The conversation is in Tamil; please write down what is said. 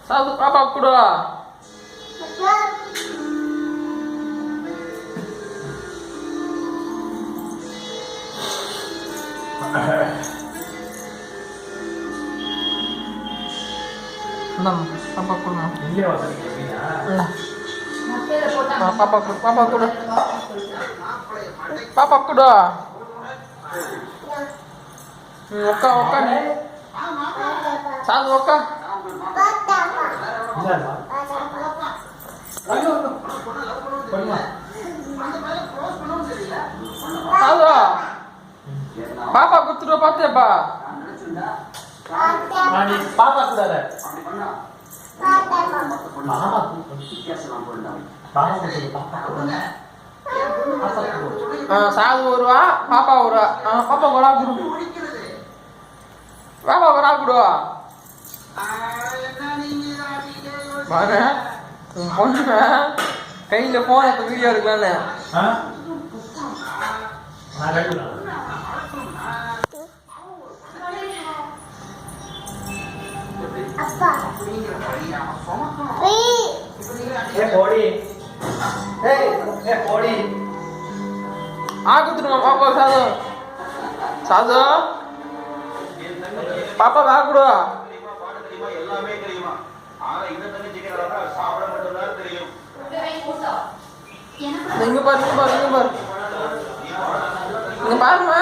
சாது பாப்பா கொடு. பாப்பா கொடுமா. பாப்பா கொடு, பாப்பா கொடு, பாப்பா கொடு. ஒக்கா ஒக்கா நீ சாது ஒக்கா. சாது பாப்பா குத்துட்டு பார்த்தேப்பா. பாப்பா கூடாத சாது வருவா, பாப்பா வருவா. பாப்பா கொடா கொடு, பாப்பா கொடா கொடு. பாரு பொண்ணு கையில போன் எடுத்து வீடியோ எடுக்கலான்னு. ஆக்குத்துருமா பாப்பா. சாது சாது பாப்பா ஆக்குடு. இங்க பாரு, இங்க பாரு, இங்க பாரு, இங்க பாருமா.